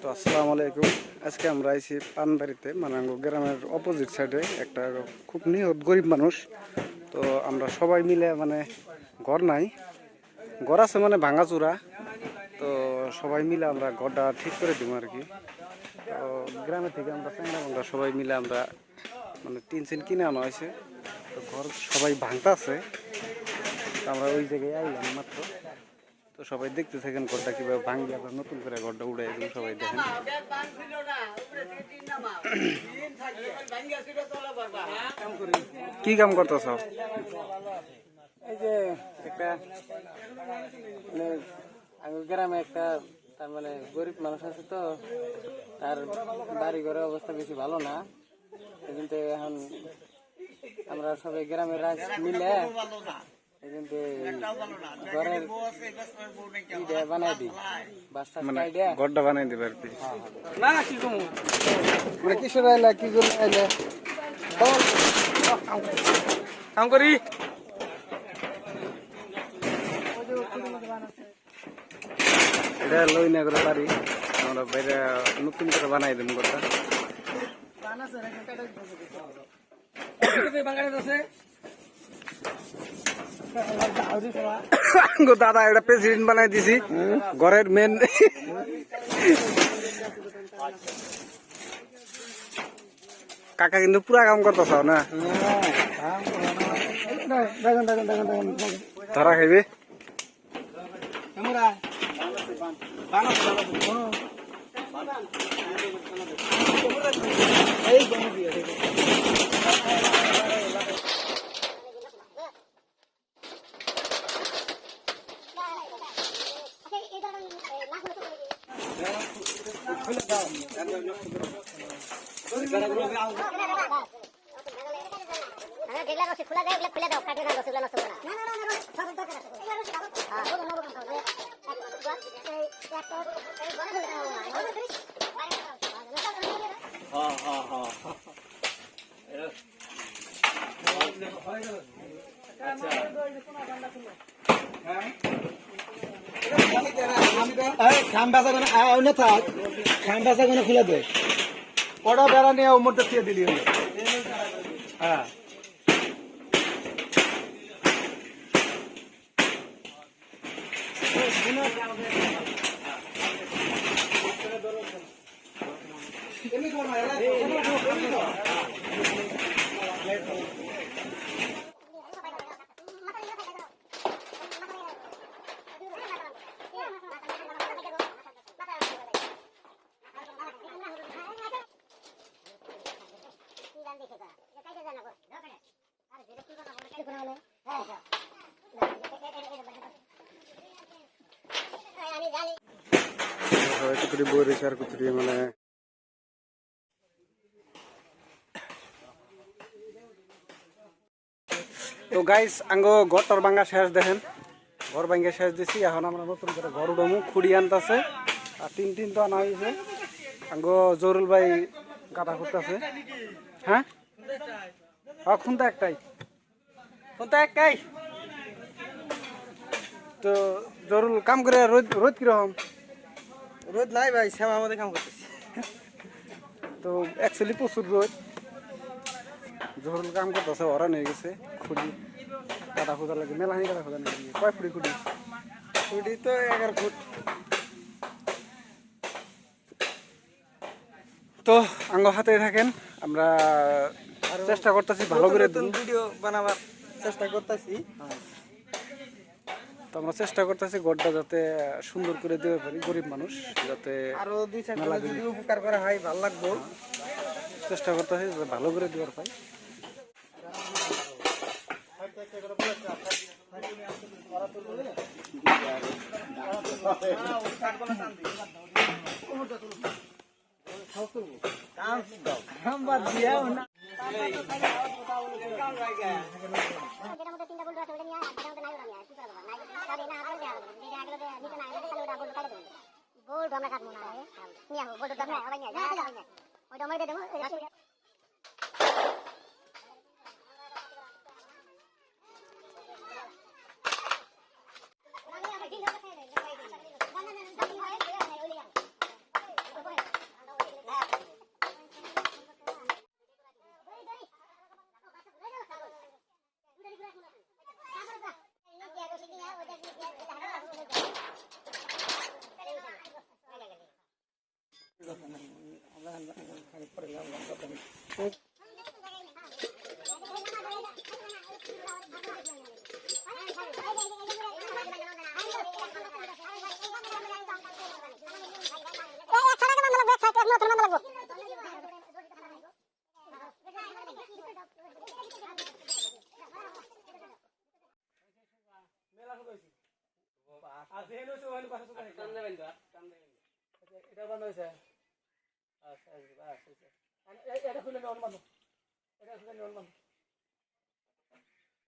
তো আসসালামু আলাইকুম। আজকে আমরা আইছি পানবাড়িতে, মানে গ্রামের অপোজিট সাইডে একটা খুব নিহত গরিব মানুষ। তো আমরা সবাই মিলে, মানে ঘর নাই, ঘর আছে মানে ভাঙাচুরা। তো সবাই মিলে আমরা ঘরটা ঠিক করে দিব আর কি। তো গ্রামে থেকে আমরা সবাই মিলে আমরা মানে টিন সিন কিনে আনা হয়েছে। তো ঘর সবাই ভাঙতাছে, আমরা ওই জায়গায় আইলাম মাত্র। তো সবাই দেখতে থাকেন ঘরটা কিভাবে ভাঙবে, আবার নতুন করে ঘরটা উড়ে এবং সবাই দেখেন। কি কাম করতেছ? এই যে একটা মানে গ্রামে একটা তার মানে গরিব মানুষ আছে, তো তার বাড়ি ঘরের অবস্থা বেশি ভালো না, কিন্তু এখন আমরা সবাই গ্রামের রাজ মিলে কিন্তু ঘরের বানাই দিই, বাসটা মানে ঘরটা বানাই দিবে আর কি। না কি কম মানে কিশোর আইলা, কি জন্য আইলা? কাম করি। এটা লই না করে পারি, আমরা বাইরে নতুন করে বানাই দেব ঘরটা। দাদা এটা প্রেসিডেন্ট বানাই দিছি ঘরের মেন। কাকা কিন্তু পুরা কাম করতেছ না? ধরা খাইবে। খোলা যায়, খুলে দাও, কাটে না রসগুলো নষ্ট করে না। খুলে দে কটা বেড়া নিয়ে ওর মধ্যে দিয়ে দিলি। হ্যাঁ কুতুরি বই রয়েছে আর কুতুরি মানে তো গাইস আঙ্গো ঘরটার ভাঙ্গা শেষ দেখেন, ঘর ভাঙ্গা শেষ দিছি। এখন আমরা নতুন করে ঘর উঠামু, খুঁড়ি আনতেছে আর টিন তো আনা হয়েছে। আঙ্গো জরুল ভাই গাঁথা করতেছে। হ্যাঁ খুনটা একটাই, তো জরুল কাম করে রোদ রোদ কিরকম? রোদ নাই ভাই, শ্যামা আমাদের কাম করতেছি। তো অ্যাকচুয়ালি প্রচুর রোদ। জরুল কাম করতেছে, ওরা নিয়ে গেছে খুঁড়ি কাটা খোঁজা লাগে, মেলাহানি কাটা খোঁজা লাগে। কয় ফুটি খুঁড়ি? খুঁটি তো 11 ফুট। তো আঙ্গ হাতে থাকেন, আমরা চেষ্টা করতেছি ভালো করে ভিডিও বানাবার চেষ্টা করতেছি। তো আমরা চেষ্টা করতেছি ঘরটা যাতে সুন্দর করে দিতে পারি, গরিব মানুষ যাতে আরো 2-4 যদি উপকার করা হয় ভালো লাগবে। চেষ্টা করতেছি যাতে ভালো করে দেওয়ার পাই। बोर्ड हमरा काटमु ना है निया हो बोर्ड दमे आबै निया ओइ दमे दे देमु এটা বান্ধ হয়েছে আচ্ছা এটা খুলে নিয়ে অন বান্ধ এটা খুলে নিয়ে অন বান্ধ